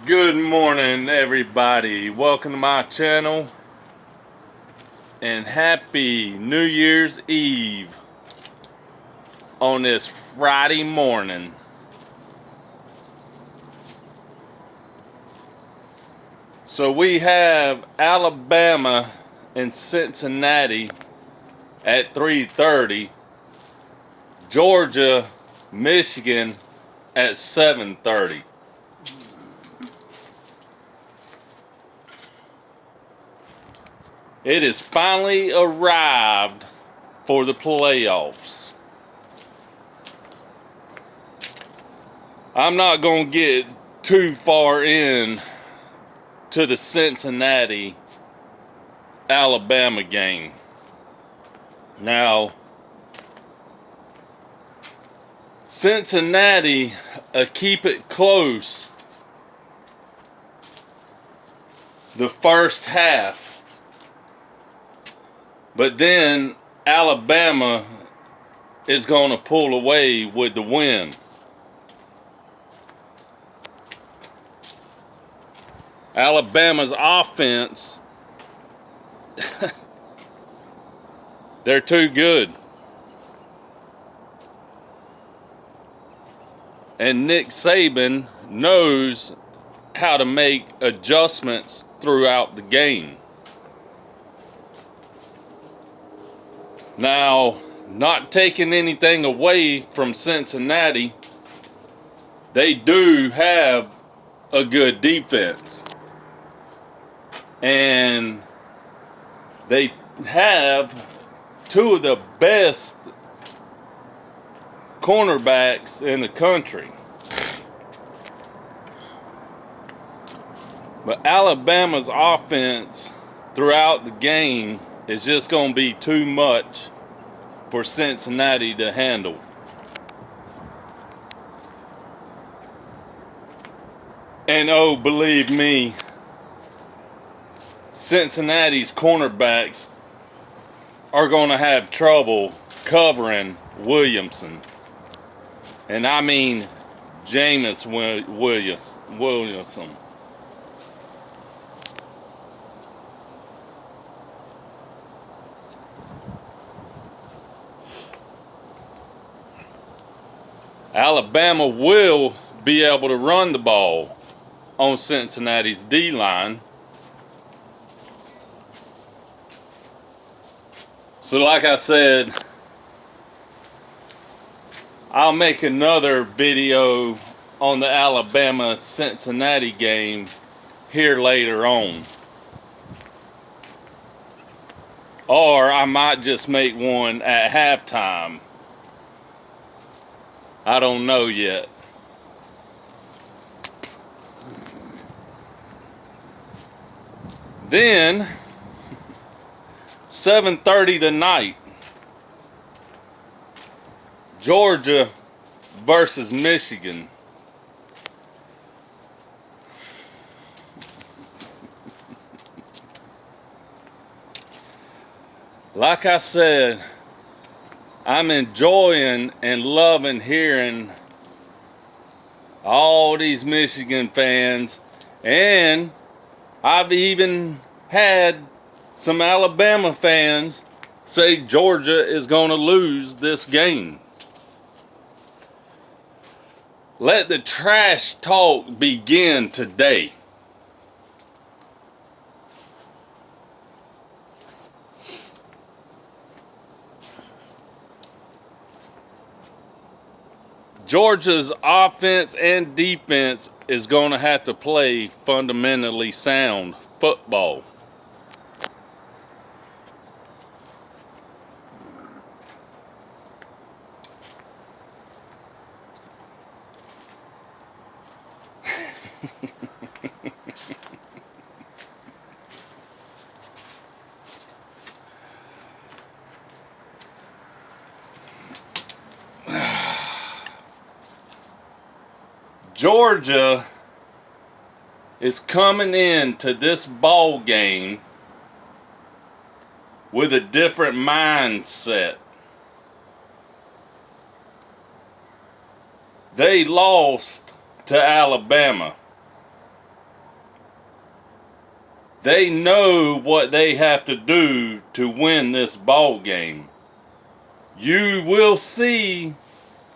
Good morning, everybody. Welcome to my channel and happy New Year's Eve on this Friday morning. So we have Alabama and Cincinnati at 3:30, Georgia, Michigan at 7:30. It has finally arrived for the playoffs. I'm not going to get too far in to the Cincinnati Alabama game. Now, Cincinnati keep it close the first half. But then Alabama is going to pull away with the win. Alabama's offense, they're too good. And Nick Saban knows how to make adjustments throughout the game. Now, not taking anything away from Cincinnati, they do have a good defense. And they have two of the best cornerbacks in the country. But Alabama's offense throughout the game is just going to be too much for Cincinnati to handle. And oh, believe me, Cincinnati's cornerbacks are going to have trouble covering Williamson. And I mean Jameis Williamson. Alabama will be able to run the ball on Cincinnati's D-line. So like I said, I'll make another video on the Alabama-Cincinnati game here later on. Or I might just make one at halftime. I don't know yet. Then 7:30 tonight, Georgia versus Michigan. Like I said, I'm enjoying and loving hearing all these Michigan fans, and I've even had some Alabama fans say Georgia is going to lose this game. Let the trash talk begin today. Georgia's offense and defense is going to have to play fundamentally sound football. Georgia is coming into this ball game with a different mindset. They lost to Alabama. They know what they have to do to win this ball game. You will see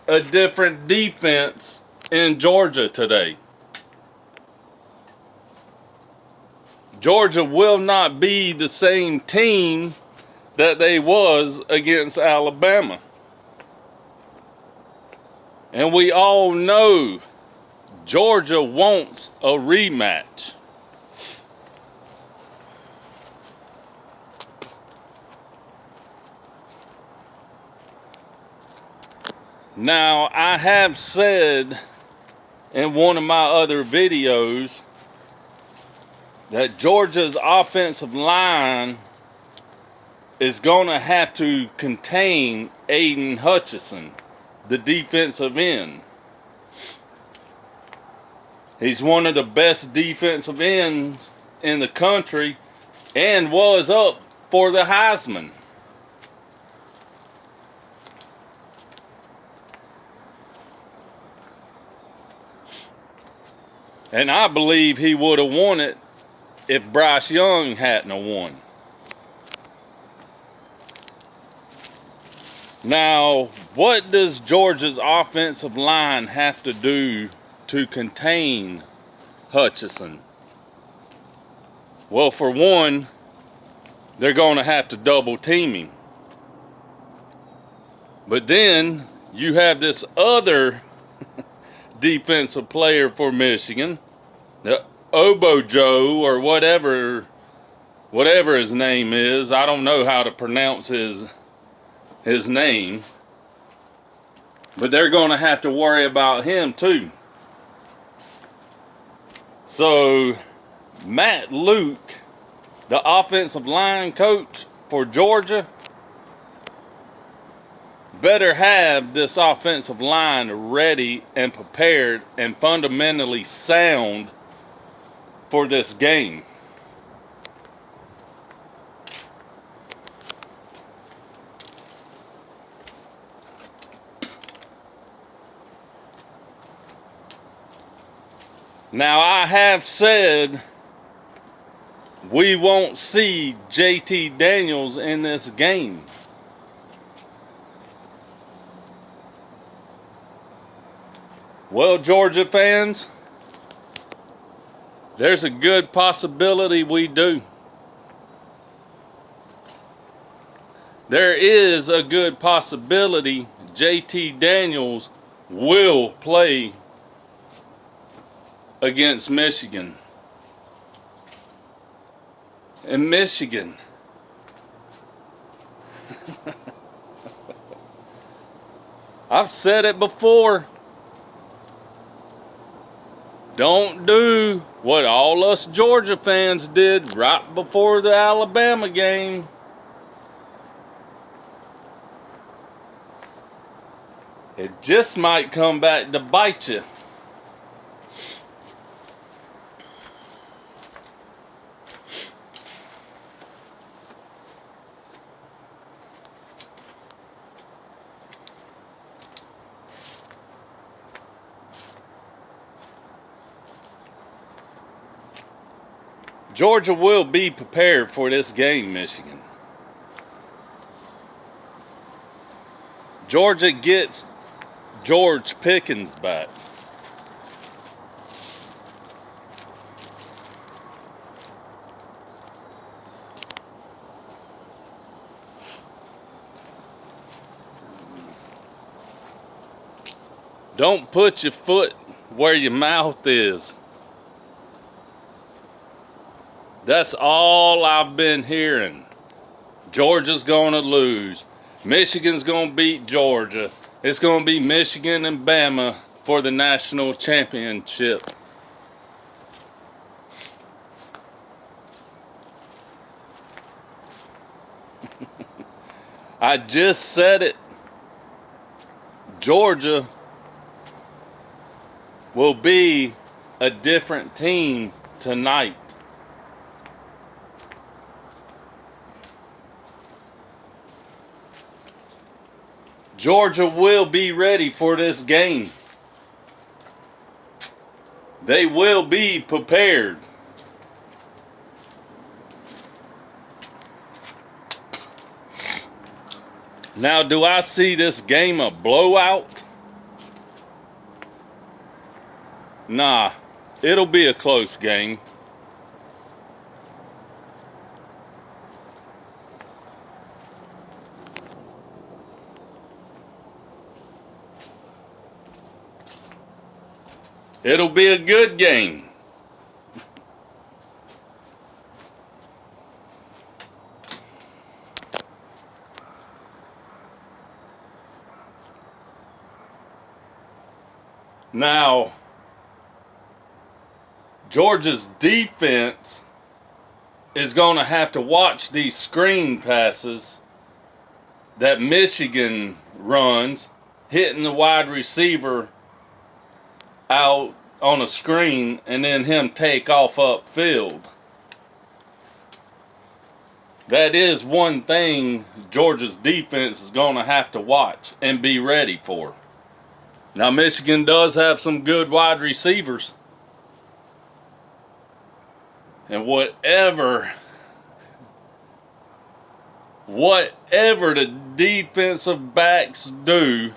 a different defense in Georgia today. Georgia will not be the same team that they was against Alabama. And we all know Georgia wants a rematch. Now, I have said in one of my other videos that Georgia's offensive line is going to have to contain Aiden Hutchinson, the defensive end. He's one of the best defensive ends in the country and was up for the Heisman. And I believe he would have won it if Bryce Young hadn't won. Now, what does Georgia's offensive line have to do to contain Hutchinson? Well, for one, they're going to have to double team him. But then you have this other defensive player for Michigan, the Obo Joe or whatever his name is. I don't know how to pronounce his name. But they're going to have to worry about him too. So Matt Luke, the offensive line coach for Georgia, better have this offensive line ready and prepared and fundamentally sound for this game. Now, I have said we won't see JT Daniels in this game. Well, Georgia fans, there's a good possibility we do. There is a good possibility JT Daniels will play against Michigan. And Michigan. I've said it before. Don't do what all us Georgia fans did right before the Alabama game. It just might come back to bite you. Georgia will be prepared for this game, Michigan. Georgia gets George Pickens back. Don't put your foot where your mouth is. That's all I've been hearing. Georgia's going to lose. Michigan's going to beat Georgia. It's going to be Michigan and Bama for the national championship. I just said it. Georgia will be a different team tonight. Georgia will be ready for this game. They will be prepared. Now, do I see this game a blowout? Nah, it'll be a close game. It'll be a good game. Now, Georgia's defense is going to have to watch these screen passes that Michigan runs, hitting the wide receiver out on a screen and then him take off upfield. That is one thing Georgia's defense is going to have to watch and be ready for. Now, Michigan does have some good wide receivers. And whatever the defensive backs do,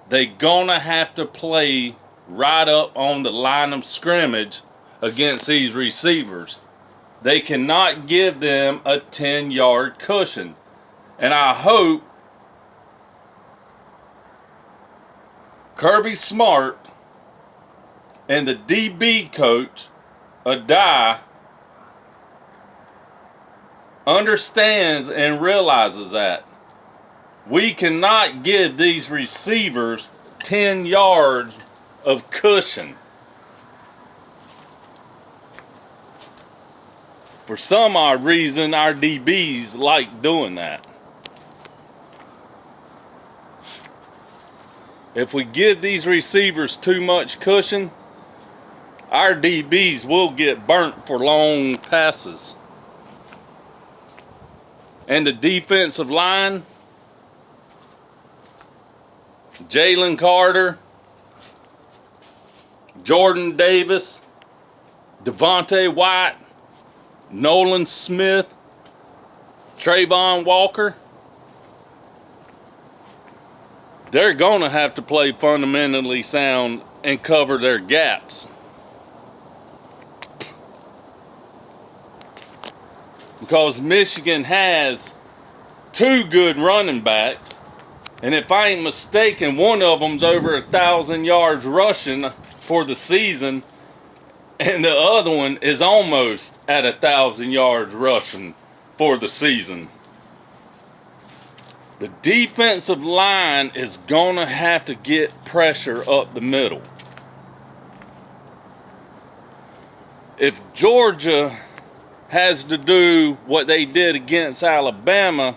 they gonna have to play right up on the line of scrimmage against these receivers. They cannot give them a 10-yard cushion. And I hope Kirby Smart and the DB coach, Adai, understands and realizes that we cannot give these receivers 10 yards of cushion. For some odd reason, our DBs like doing that. If we give these receivers too much cushion, our DBs will get burnt for long passes. And the defensive line, Jalen Carter, Jordan Davis, Devontae White, Nolan Smith, Trayvon Walker, they're going to have to play fundamentally sound and cover their gaps. Because Michigan has two good running backs, and if I ain't mistaken, one of them's over 1,000 yards rushing for the season, and the other one is almost at 1,000 yards rushing for the season. The defensive line is gonna have to get pressure up the middle. If Georgia has to do what they did against Alabama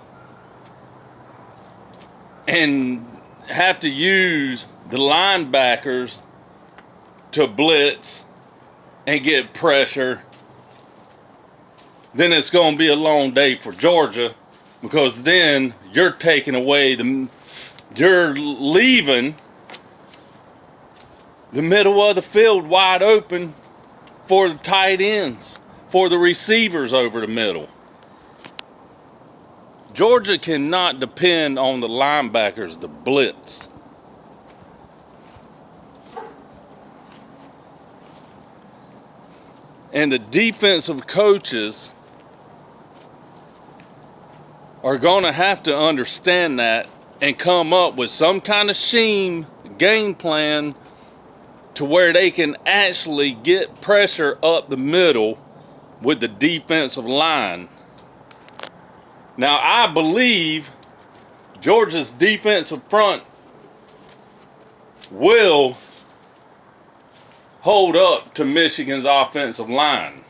and have to use the linebackers to blitz and get pressure, then it's going to be a long day for Georgia, because then you're taking away you're leaving the middle of the field wide open for the tight ends, for the receivers over the middle. Georgia cannot depend on the linebackers to blitz. And the defensive coaches are going to have to understand that and come up with some kind of game plan to where they can actually get pressure up the middle with the defensive line. Now, I believe Georgia's defensive front will hold up to Michigan's offensive line.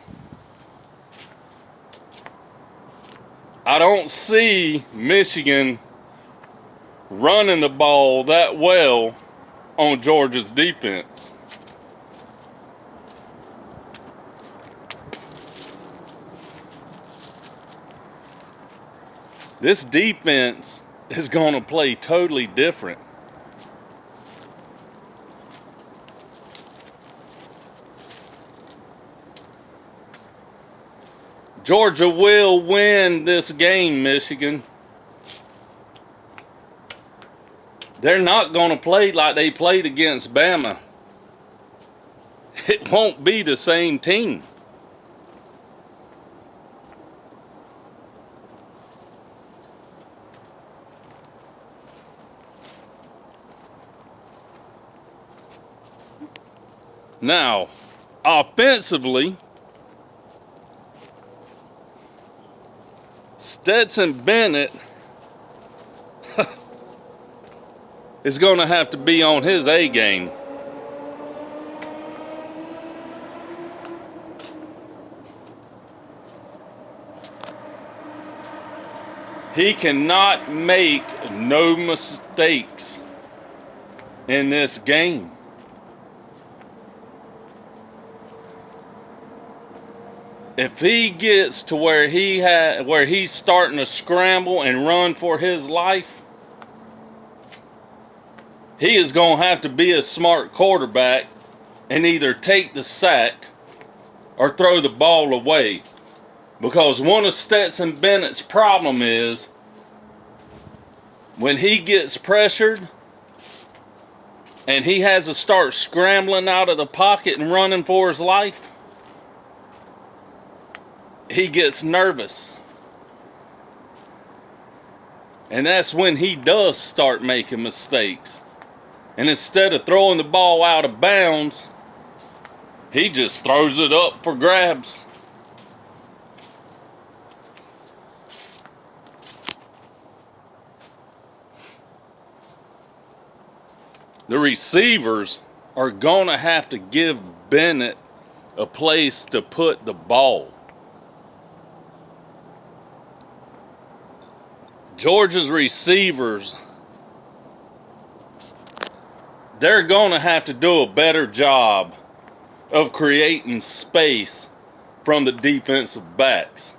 I don't see Michigan running the ball that well on Georgia's defense. This defense is going to play totally different. Georgia will win this game, Michigan. They're not going to play like they played against Bama. It won't be the same team. Now, offensively, Stetson Bennett is going to have to be on his A game. He cannot make no mistakes in this game. If he gets to where he's starting to scramble and run for his life, he is going to have to be a smart quarterback and either take the sack or throw the ball away. Because one of Stetson Bennett's problem is when he gets pressured and he has to start scrambling out of the pocket and running for his life, he gets nervous. And that's when he does start making mistakes. And instead of throwing the ball out of bounds, he just throws it up for grabs. The receivers are going to have to give Bennett a place to put the ball. Georgia's receivers, they're going to have to do a better job of creating space from the defensive backs.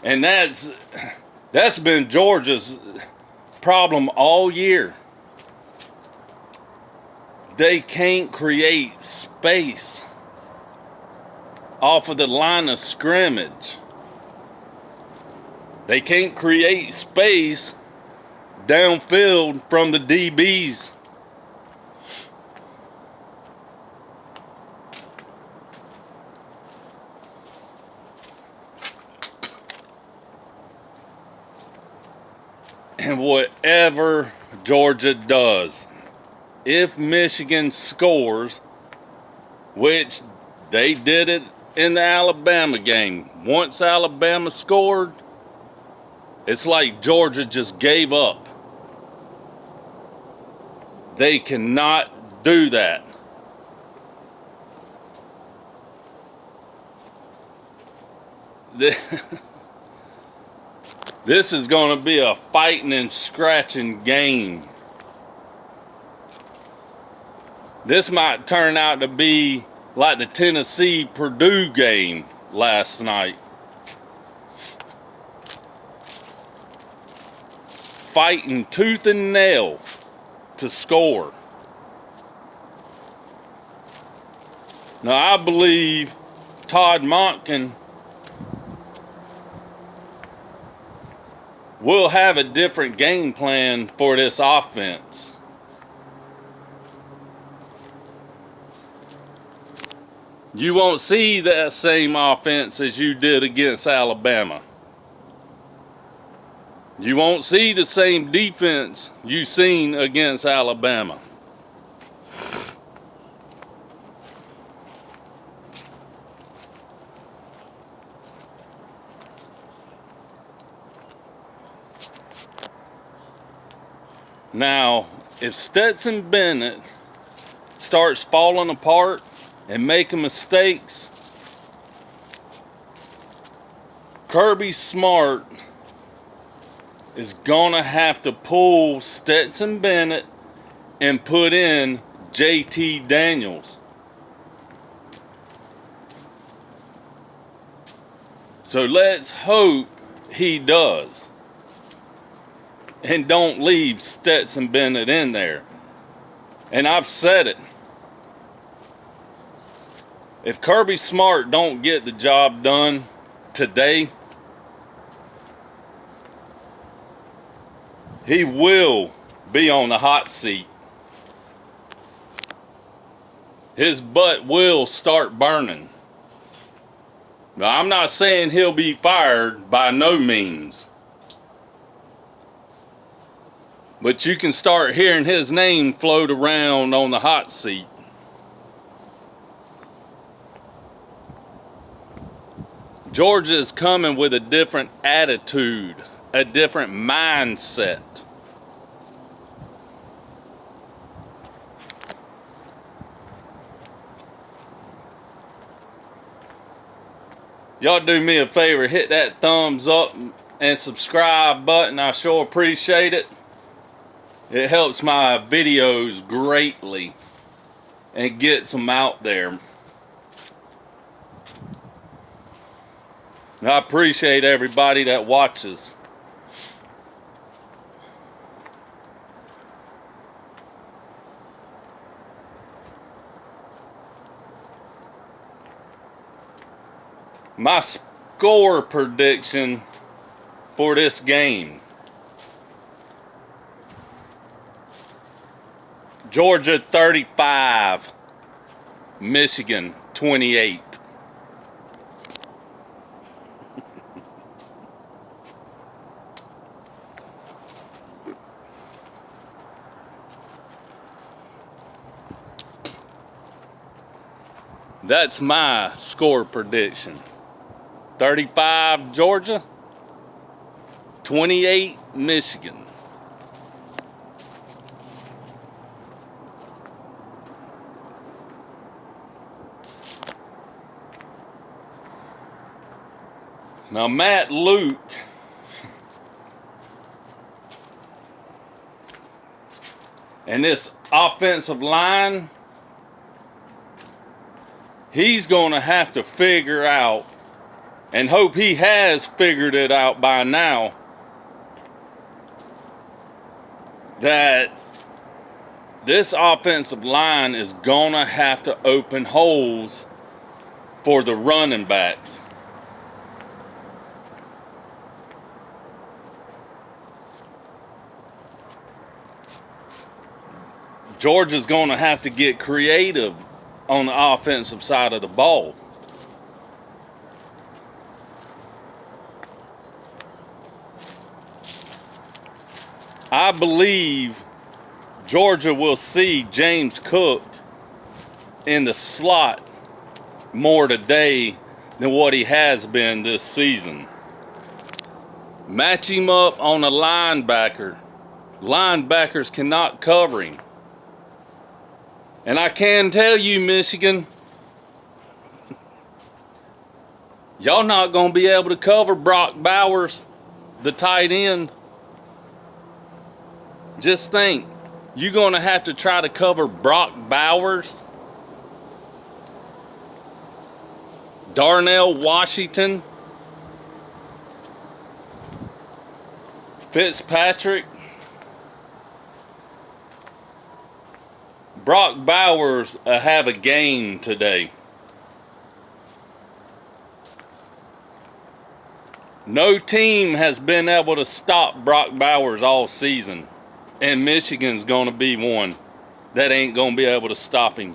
And that's been Georgia's problem all year. They can't create space off of the line of scrimmage. They can't create space downfield from the DBs. And whatever Georgia does, if Michigan scores, which they did it in the Alabama game, once Alabama scored, it's like Georgia just gave up. They cannot do that. This is going to be a fighting and scratching game. This might turn out to be like the Tennessee-Purdue game last night. Fighting tooth and nail to score. Now, I believe Todd Monken will have a different game plan for this offense. You won't see that same offense as you did against Alabama. You won't see the same defense you seen against Alabama. Now, if Stetson Bennett starts falling apart and making mistakes, Kirby Smart is going to have to pull Stetson Bennett and put in JT Daniels. So let's hope he does. And don't leave Stetson Bennett in there. And I've said it. If Kirby Smart don't get the job done today, he will be on the hot seat. His butt will start burning. Now, I'm not saying he'll be fired, by no means. But you can start hearing his name float around on the hot seat. Georgia is coming with a different attitude, a different mindset. Y'all do me a favor, hit that thumbs up and subscribe button. I sure appreciate it. It helps my videos greatly and gets them out there. I appreciate everybody that watches. My score prediction for this game: Georgia 35, Michigan 28. That's my score prediction. 35 Georgia, 28 Michigan. Now Matt Luke and this offensive line, he's going to have to figure out, and hope he has figured it out by now, that this offensive line is going to have to open holes for the running backs. Georgia's going to have to get creative on the offensive side of the ball. I believe Georgia will see James Cook in the slot more today than what he has been this season. Match him up on a linebacker. Linebackers cannot cover him. And I can tell you, Michigan, y'all not going to be able to cover Brock Bowers, the tight end. Just think, you're going to have to try to cover Brock Bowers, Darnell Washington, Fitzpatrick. Brock Bowers have a game today. No team has been able to stop Brock Bowers all season, and Michigan's going to be one that ain't going to be able to stop him.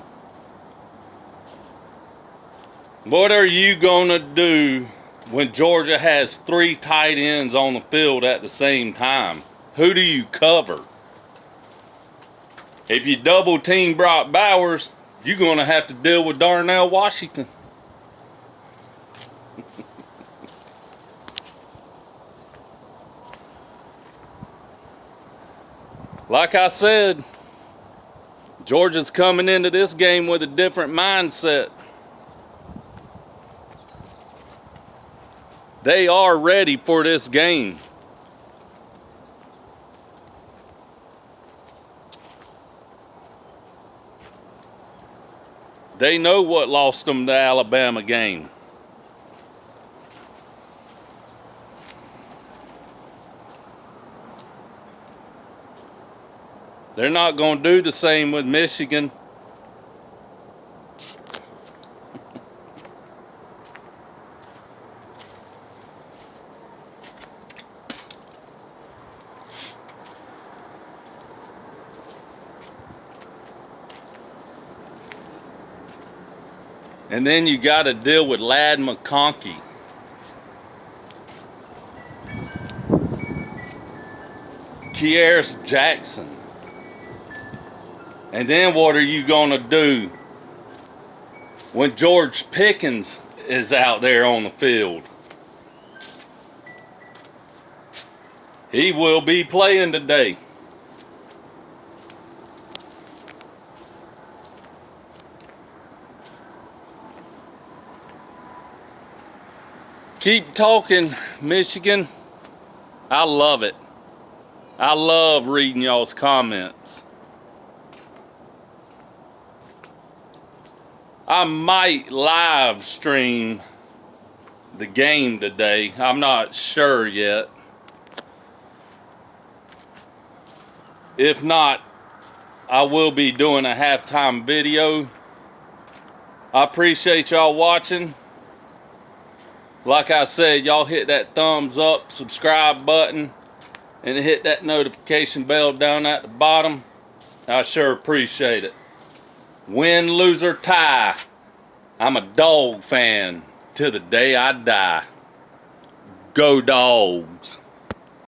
What are you going to do when Georgia has 3 tight ends on the field at the same time? Who do you cover? If you double team Brock Bowers, you're going to have to deal with Darnell Washington. Like I said, Georgia's coming into this game with a different mindset. They are ready for this game. They know what lost them the Alabama game. They're not going to do the same with Michigan. And then you got to deal with Ladd McConkey. Kearis Jackson. And then what are you going to do when George Pickens is out there on the field? He will be playing today. Keep talking, Michigan. I love it. I love reading y'all's comments. I might live stream the game today. I'm not sure yet. If not, I will be doing a halftime video. I appreciate y'all watching. Like I said, y'all hit that thumbs up, subscribe button, and hit that notification bell down at the bottom. I sure appreciate it. Win, lose, or tie, I'm a dog fan till the day I die. Go Dogs.